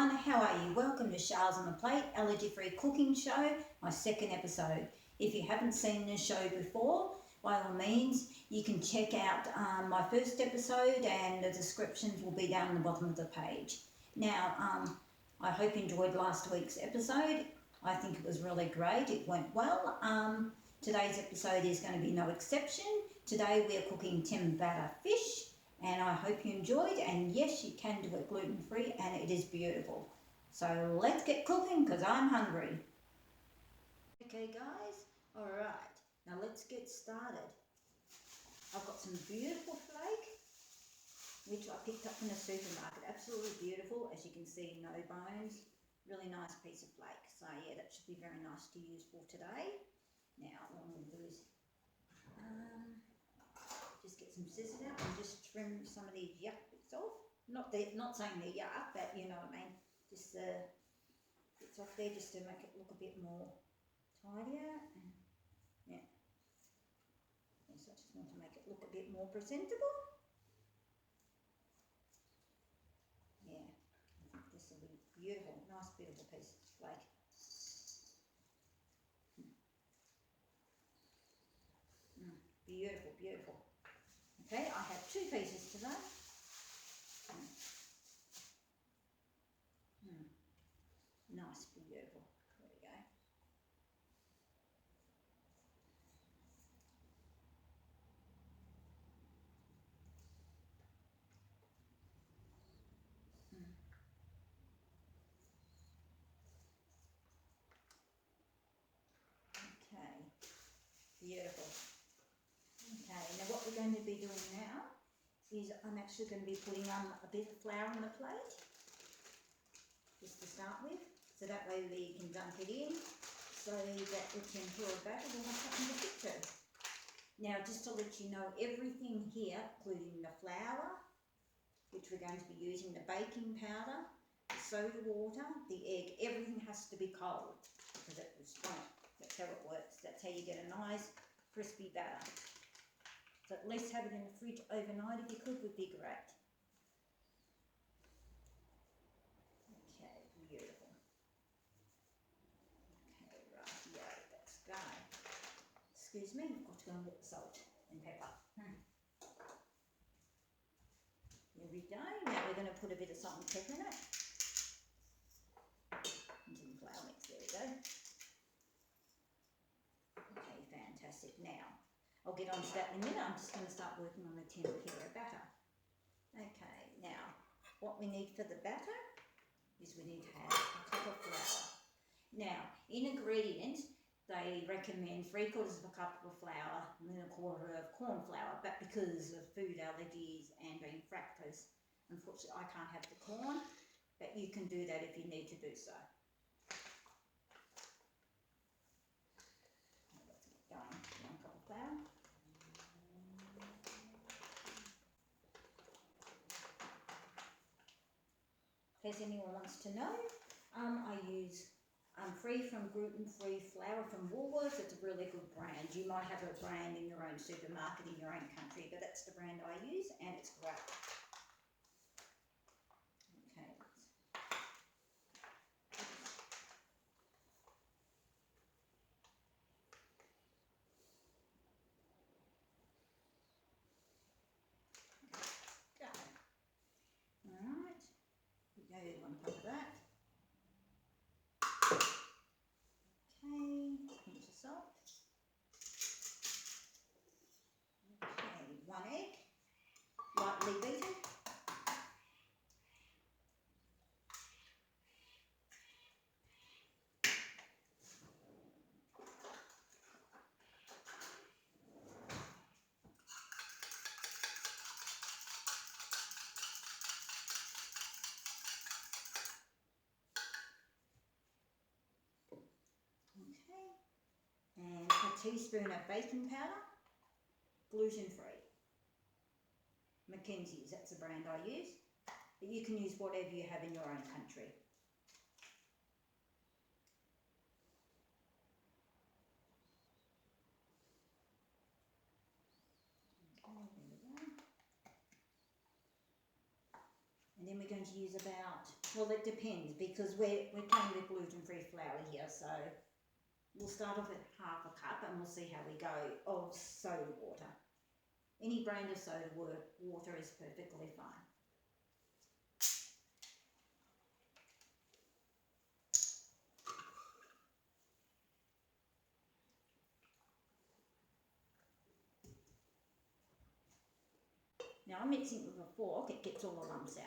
everyone, how are you? Welcome to Shaarz on the Plate, allergy-free cooking show, my second episode. If you haven't seen this show before, by all means, you can check out my first episode and the descriptions will be down the bottom of the page. Now, I hope you enjoyed last week's episode. I think it was really great, it went well. Today's episode is going to be no exception. Today we are cooking Tempera Battered fish. And I hope you enjoyed, and yes, you can do it gluten-free, and it is beautiful. So let's get cooking, because I'm hungry. Okay guys, alright, now let's get started. I've got some beautiful flake, which I picked up in the supermarket. Absolutely beautiful, as you can see, no bones. Really nice piece of flake. So yeah, that should be very nice to use for today. Now, what I'm going to do is just get some scissors out and just trim some of these yuck bits off. Not saying they're yuck, but you know what I mean. Just bits off there just to make it look a bit more tidier. And yeah. Yes, I just want to make it look a bit more presentable. Yeah, I think this will be beautiful. Nice, beautiful piece of flake. Beautiful, beautiful. Okay, I have two pieces today. Nice, beautiful. There we go. Okay, beautiful. Okay, now what we're going to be doing now is I'm actually going to be putting a bit of flour on the plate, just to start with, so that way we can dunk it in, so that the tempura batter will have something to stick to. Now just to let you know, everything here, including the flour, which we're going to be using, the baking powder, the soda water, the egg, everything has to be cold, because that's how it works. That's how you get a nice crispy batter. So at least have it in the fridge overnight if you could, would be great. Okay, beautiful. Okay, right, yeah, let's go. Excuse me, I've got to go and get the salt and pepper. There we go. Now we're going to put a bit of salt and pepper in it. And some flour mix, there we go. Okay, fantastic. Now, I'll get on to that in a minute. I'm just going to start working on the tempura batter. Okay, now, what we need for the batter is we need to have a cup of flour. Now, in ingredients, they recommend 3/4 of a cup of flour and then 1/4 of corn flour, but because of food allergies and being fructose, unfortunately I can't have the corn, but you can do that if you need to do so. Let's get going. 1 cup of flour. In case anyone wants to know, I use free from gluten-free flour from Woolworths. It's a really good brand. You might have a brand in your own supermarket in your own country, but that's the brand I use and it's great. Okay. Go. Alright. We go 1 cup of that. Okay, pinch of salt. Okay, 1 egg, lightly beaten. Okay, and a teaspoon of baking powder, gluten-free. Mackenzie's, that's the brand I use, but you can use whatever you have in your own country. Okay, there we go. And then we're going to use about, well, it depends because we're playing with gluten-free flour here, so we'll start off with half a cup and we'll see how we go of soda water. Any brand of soda water is perfectly fine. Now I'm mixing it with a fork, it gets all the lumps out.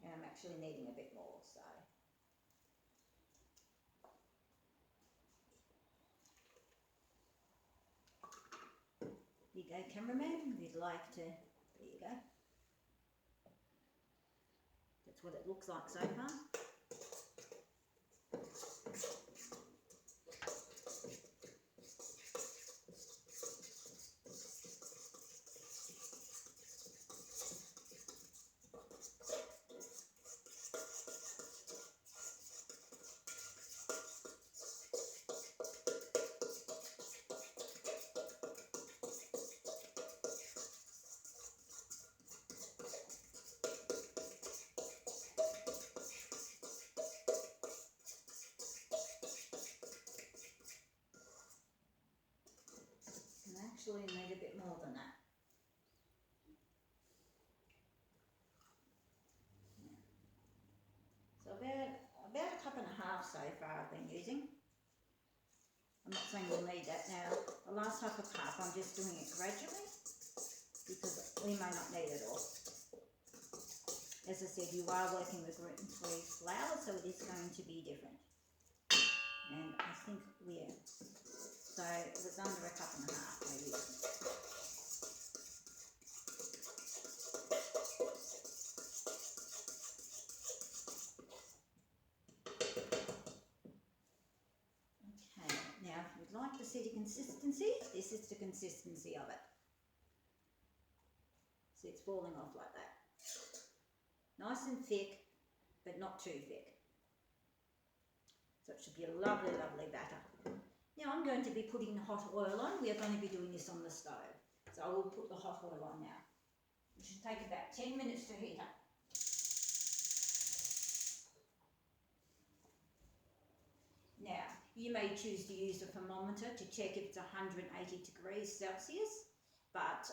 And I'm actually needing a bit more, so. There you go, cameraman, if you'd like to, there you go. That's what it looks like so far. Actually need a bit more than that. So about a cup and a half so far I've been using. I'm not saying we'll need that now. The last half a cup I'm just doing it gradually because we may not need it all. As I said, you are working with gluten-free flour, so it is going to be different. And I think we're, so it was under a cup and a half we're using. Okay, now if you'd like to see the consistency, this is the consistency of it. See, it's falling off like that. Nice and thick, but not too thick. So it should be a lovely, lovely batter. Now I'm going to be putting the hot oil on. We are going to be doing this on the stove. So I will put the hot oil on now. It should take about 10 minutes to heat up. Now, you may choose to use a thermometer to check if it's 180 degrees Celsius, but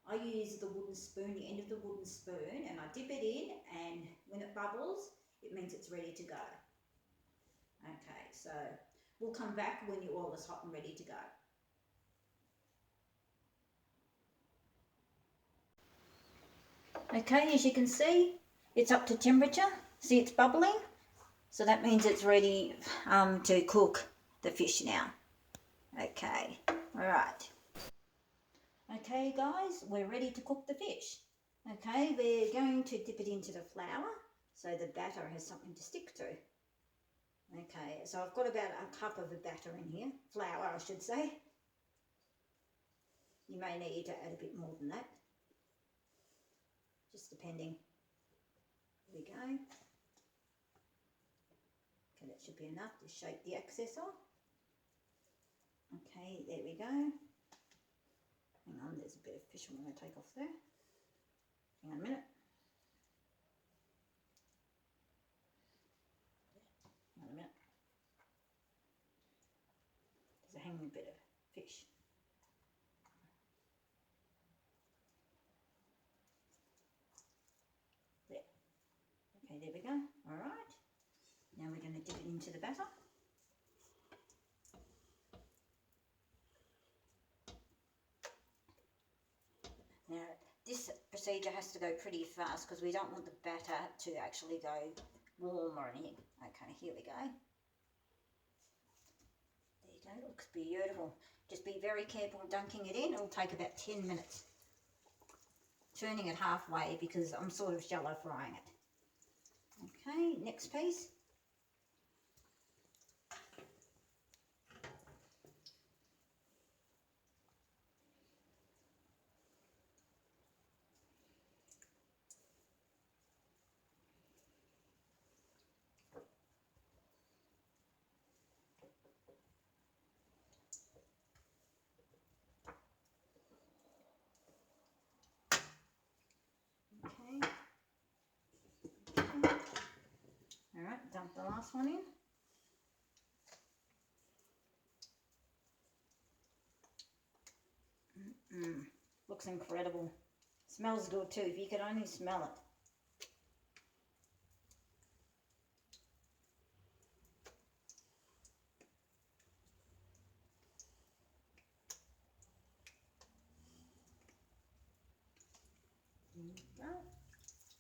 I use the wooden spoon, the end of the wooden spoon, and I dip it in, and when it bubbles, it means it's ready to go. Okay, so we'll come back when your oil is hot and ready to go. Okay, as you can see, it's up to temperature. See, it's bubbling. So that means it's ready to cook the fish now. Okay, all right. Okay, guys, we're ready to cook the fish. Okay, we're going to dip it into the flour so the batter has something to stick to. Okay, so I've got about a cup of the batter in here, flour I should say. You may need to add a bit more than that, just depending. Here we go. Okay, that should be enough to shake the excess off. Okay, there we go. Hang on, there's a bit of fish I'm going to take off there. Hang on a minute. Hang on a minute. There's a hanging bit of fish. There. Okay, there we go. All right. Now we're going to dip it into the batter. Now, this procedure has to go pretty fast because we don't want the batter to actually go warm or anything. Okay, here we go. There you go, looks beautiful. Just be very careful dunking it in. It'll take about 10 minutes. Turning it halfway because I'm sort of shallow frying it. Okay, next piece. dump the last one in. Looks incredible. Smells good too, if you could only smell it.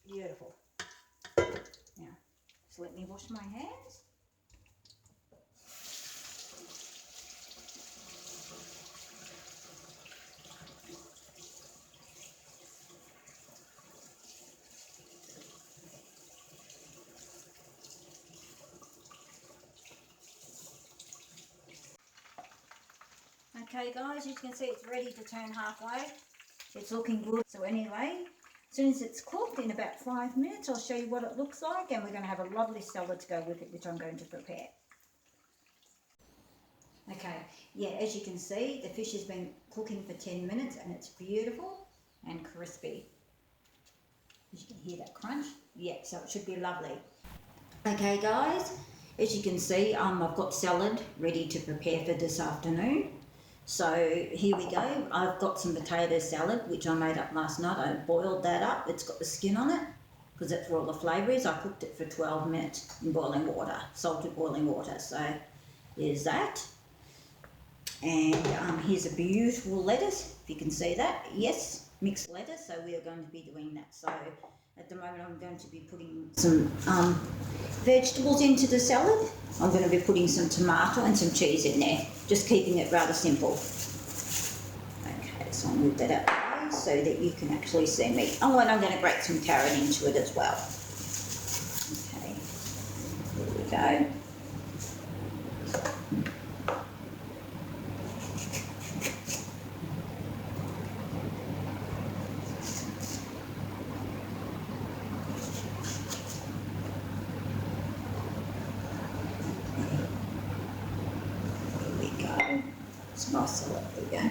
Beautiful. Now, just let me wash my hands. Okay guys, as you can see it's ready to turn halfway. It's looking good. So anyway, as soon as it's cooked, in about 5 minutes, I'll show you what it looks like, and we're going to have a lovely salad to go with it, which I'm going to prepare. Okay, yeah, as you can see, the fish has been cooking for 10 minutes and it's beautiful and crispy. As you can hear that crunch. Yeah, so it should be lovely. Okay guys, as you can see, I've got salad ready to prepare for this afternoon. So here we go. I've got some potato salad, which I made up last night. I boiled that up. It's got the skin on it, because that's where all the flavour is. I cooked it for 12 minutes in boiling water, salted boiling water. So there's that. And here's a beautiful lettuce, if you can see that. Yes, mixed lettuce, so we are going to be doing that. So at the moment I'm going to be putting some vegetables into the salad. I'm going to be putting some tomato and some cheese in there, just keeping it rather simple. Okay, so I'll move that out of the way so that you can actually see me. Oh, and I'm going to grate some carrot into it as well. Okay, there we go. Nice, there we go.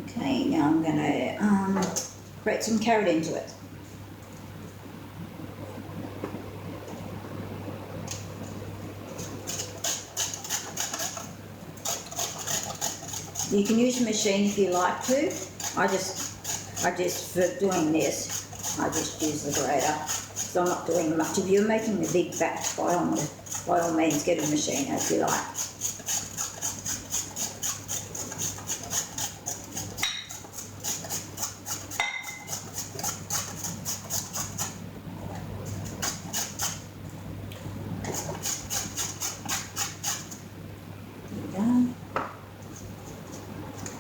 Okay, now I'm going to grate some carrot into it. You can use a machine if you like to. I just for doing this, I just use the grater. So I'm not doing much. If you're making a big batch, by all means, get a machine if you like.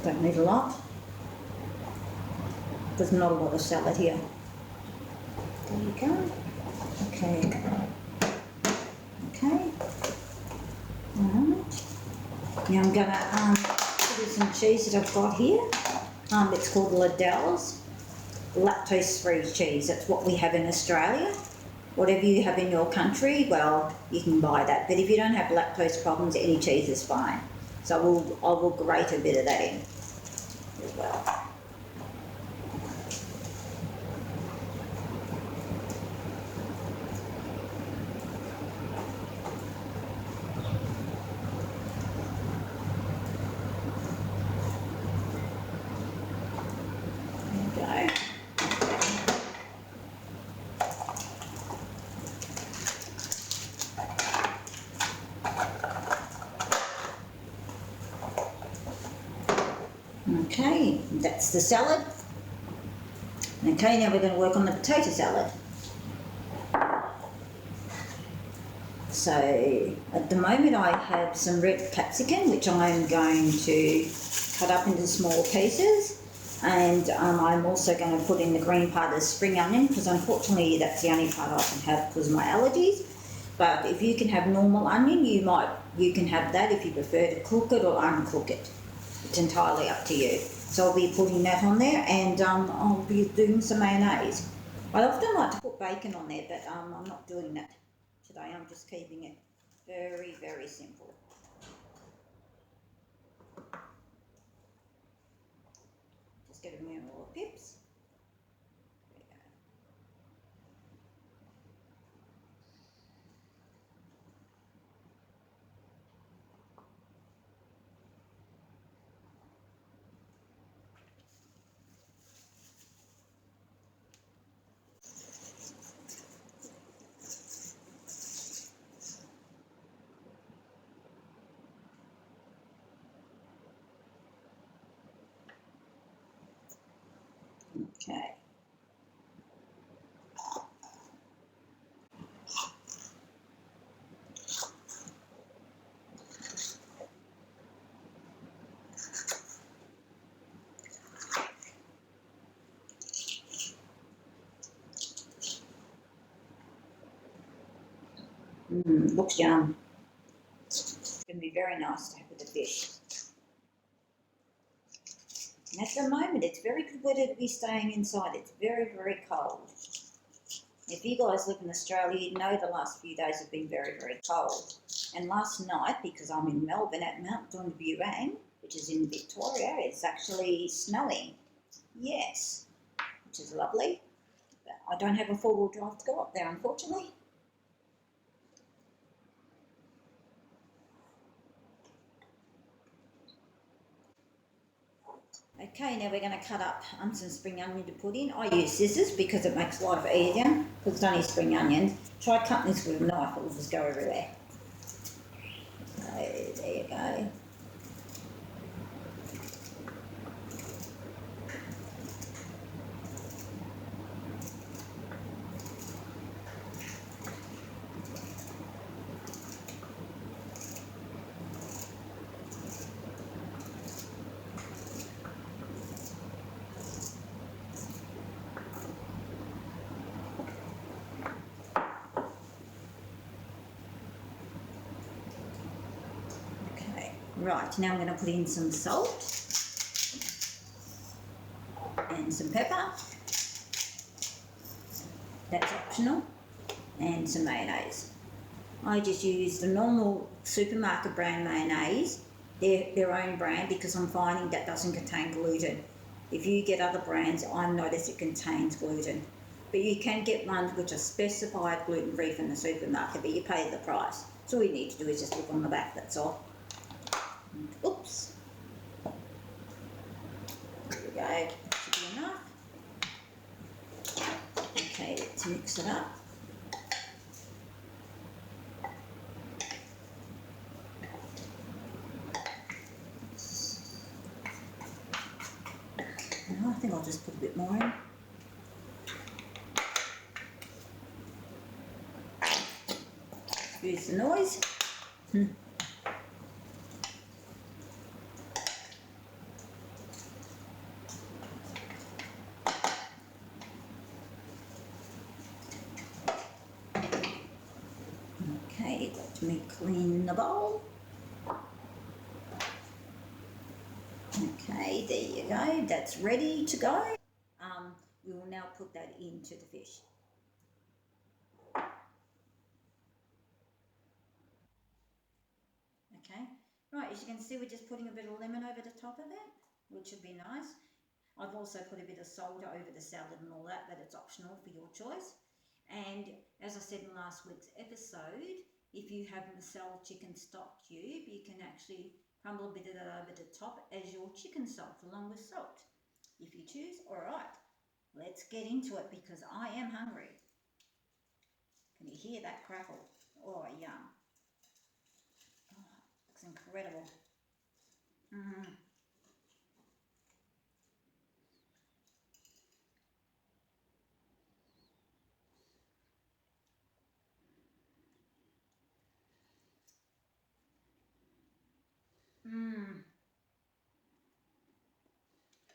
Don't need a lot. There's not a lot of salad here. There you go. Okay. Okay. Alright. Now I'm gonna put in some cheese that I've got here. It's called Liddell's lactose-free cheese. That's what we have in Australia. Whatever you have in your country, well, you can buy that. But if you don't have lactose problems, any cheese is fine. So I will grate a bit of that in as well. There we go. Okay, that's the salad. Okay, now we're going to work on the potato salad. So at the moment I have some red capsicum, which I'm going to cut up into small pieces, and I'm also going to put in the green part of spring onion, because unfortunately that's the only part I can have because of my allergies. But if you can have normal onion, you can have that if you prefer to cook it or uncook it. It's entirely up to you. So I'll be putting that on there, and I'll be doing some mayonnaise. I often like to put bacon on there, but I'm not doing that today. I'm just keeping it very, very simple. Just get a mouthful of pips. There we go. Looks yum. It's going to be very nice to have with the fish. And at the moment, it's very good weather to be staying inside. It's very, very cold. If you guys live in Australia, you know the last few days have been very, very cold. And last night, because I'm in Melbourne at Mount Dunburang, which is in Victoria, it's actually snowing. Yes, which is lovely. But I don't have a four-wheel drive to go up there, unfortunately. Okay, now we're going to cut up some spring onion to put in. I use scissors because it makes life easier, because it's only spring onions. Try cutting this with a knife, it will just go everywhere. Okay, there you go. Right, now I'm going to put in some salt and some pepper. That's optional. And some mayonnaise. I just use the normal supermarket brand mayonnaise, their own brand, because I'm finding that doesn't contain gluten. If you get other brands, I notice it contains gluten. But you can get ones which are specified gluten-free from the supermarket, but you pay the price. So all you need to do is just look on the back, that's all. Oops. There we go. That should be enough. Okay, let's mix it up. I think I'll just put a bit more in. Excuse the noise. Okay, let me clean the bowl. Okay, there you go, that's ready to go. We will now put that into the fish. Okay, right, as you can see, we're just putting a bit of lemon over the top of it, which should be nice. I've also put a bit of salt over the salad and all that, but it's optional for your choice. And as I said in last week's episode, if you have a Masala chicken stock cube, you can actually crumble a bit of that over the top as your chicken salt, along with salt, if you choose. All right, let's get into it because I am hungry. Can you hear that crackle? Oh, yum. Oh, looks incredible.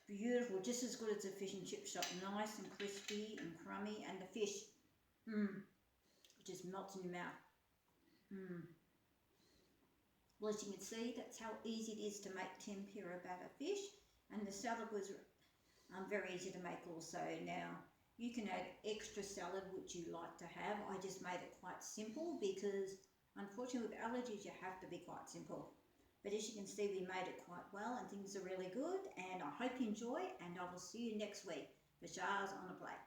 Beautiful, just as good as a fish and chip shop. Nice and crispy and crummy, and the fish, it just melts in your mouth. Well, as you can see, that's how easy it is to make tempera battered fish, and the salad was very easy to make also. Now, you can add extra salad which you like to have. I just made it quite simple because unfortunately with allergies you have to be quite simple. But as you can see, we made it quite well and things are really good, and I hope you enjoy, and I will see you next week for Shaarz on the plate.